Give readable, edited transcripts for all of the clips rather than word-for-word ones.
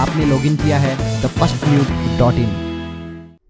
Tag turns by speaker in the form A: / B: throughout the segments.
A: आपने लॉगिन किया है thefirstnews.in।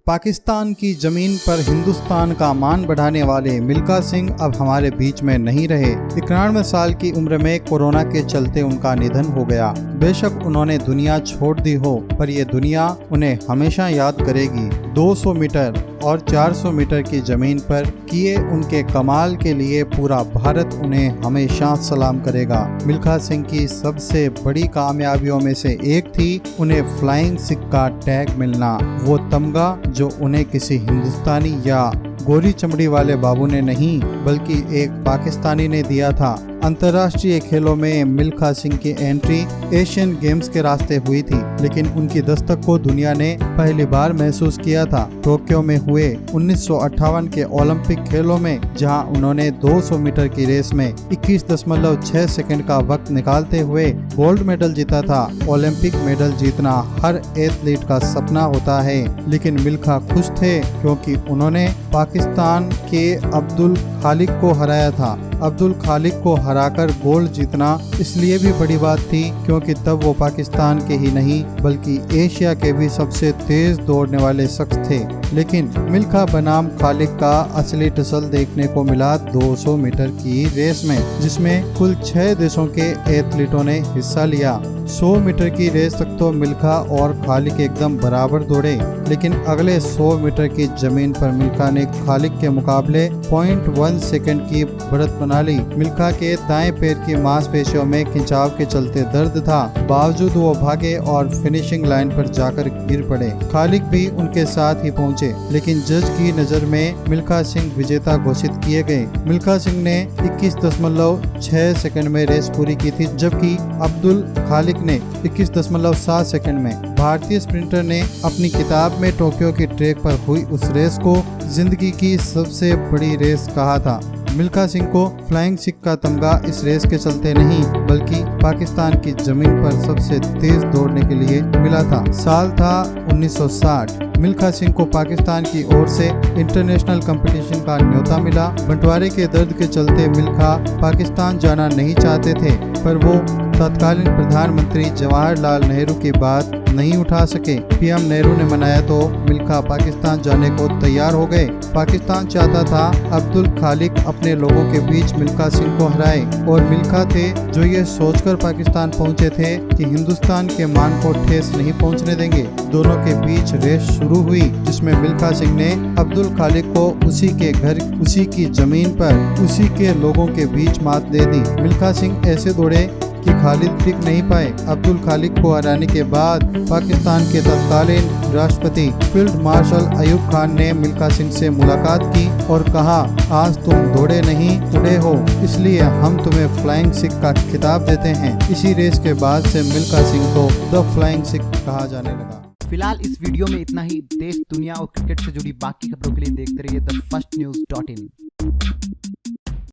B: पाकिस्तान की जमीन पर हिंदुस्तान का मान बढ़ाने वाले मिल्खा सिंह अब हमारे बीच में नहीं रहे। 91 साल की उम्र में कोरोना के चलते उनका निधन हो गया। बेशक उन्होंने दुनिया छोड़ दी हो, पर ये दुनिया उन्हें हमेशा याद करेगी। 200 मीटर और 400 मीटर की जमीन पर किए उनके कमाल के लिए पूरा भारत उन्हें हमेशा सलाम करेगा। मिल्खा सिंह की सबसे बड़ी कामयाबियों में से एक थी उन्हें फ्लाइंग सिक्का टैग मिलना। वो तमगा जो उन्हें किसी हिंदुस्तानी या गोरी चमड़ी वाले बाबू ने नहीं, बल्कि एक पाकिस्तानी ने दिया था। अंतर्राष्ट्रीय खेलों में मिल्खा सिंह की एंट्री एशियन गेम्स के रास्ते हुई थी, लेकिन उनकी दस्तक को दुनिया ने पहली बार महसूस किया था टोक्यो में हुए 1958 के ओलंपिक खेलों में, जहां उन्होंने 200 मीटर की रेस में 21.6 सेकंड का वक्त निकालते हुए गोल्ड मेडल जीता था। ओलंपिक मेडल जीतना हर एथलीट का सपना होता है, लेकिन मिल्खा खुश थे क्योंकि उन्होंने पाकिस्तान के अब्दुल खालिक को हराया था। अब्दुल खालिक को हराकर गोल्ड जीतना इसलिए भी बड़ी बात थी क्योंकि तब वो पाकिस्तान के ही नहीं बल्कि एशिया के भी सबसे तेज दौड़ने वाले शख्स थे। लेकिन मिल्खा बनाम खालिक का असली टसल देखने को मिला 200 मीटर की रेस में, जिसमें कुल 6 देशों के एथलीटों ने हिस्सा लिया। 100 मीटर की रेस तक तो मिल्खा और खालिक एकदम बराबर दौड़े, लेकिन अगले 100 मीटर की जमीन पर मिल्खा ने खालिक के मुकाबले 0.1 सेकंड की बढ़त बना ली। मिल्खा के दाएं पैर की मांसपेशियों में खिंचाव के चलते दर्द था, बावजूद वो भागे और फिनिशिंग लाइन पर जाकर गिर पड़े। खालिक भी उनके साथ ही पहुंचे, लेकिन जज की नजर में मिल्खा सिंह विजेता घोषित किए गए। मिल्खा सिंह ने 21.6 सेकंड में रेस पूरी की थी, जबकि अब्दुल खालिक ने 21.7 सेकंड में। भारतीय स्प्रिंटर ने अपनी किताब में टोक्यो की ट्रैक पर हुई उस रेस को जिंदगी की सबसे बड़ी रेस कहा था। मिल्खा सिंह को फ्लाइंग सिक्का तमगा इस रेस के चलते नहीं, बल्कि पाकिस्तान की जमीन पर सबसे तेज दौड़ने के लिए मिला था। साल था 1960। मिल्खा सिंह को पाकिस्तान की ओर से इंटरनेशनल कंपटीशन का न्योता मिला। बंटवारे के दर्द के चलते मिल्खा पाकिस्तान जाना नहीं चाहते थे, पर वो तत्कालीन प्रधानमंत्री जवाहरलाल नेहरू की बात नहीं उठा सके। पीएम नेहरू ने मनाया तो मिल्खा पाकिस्तान जाने को तैयार हो गए। पाकिस्तान चाहता था अब्दुल खालिक अपने लोगों के बीच मिल्खा सिंह को हराए, और मिल्खा थे जो ये सोचकर पाकिस्तान पहुंचे थे कि हिंदुस्तान के मान को ठेस नहीं पहुंचने देंगे। दोनों के बीच रेस शुरू हुई, जिसमें मिल्खा सिंह ने अब्दुल खालिक को उसी के घर, उसी की जमीन पर, उसी के लोगों के बीच मात दे दी। मिल्खा सिंह ऐसे दौड़े कि खालिद टिक नहीं पाए। अब्दुल खालिक को हराने के बाद पाकिस्तान के तत्कालीन राष्ट्रपति फील्ड मार्शल अयूब खान ने मिल्खा सिंह से मुलाकात की और कहा, आज तुम दौड़े नहीं उड़े हो, इसलिए हम तुम्हें फ्लाइंग सिख का खिताब देते हैं। इसी रेस के बाद से मिल्खा सिंह को द फ्लाइंग सिख कहा जाने लगा।
A: फिलहाल इस वीडियो में इतना ही। देश, दुनिया और क्रिकेट से जुड़ी बाकी खबरों के लिए देखते रहिए thefirstnews.in।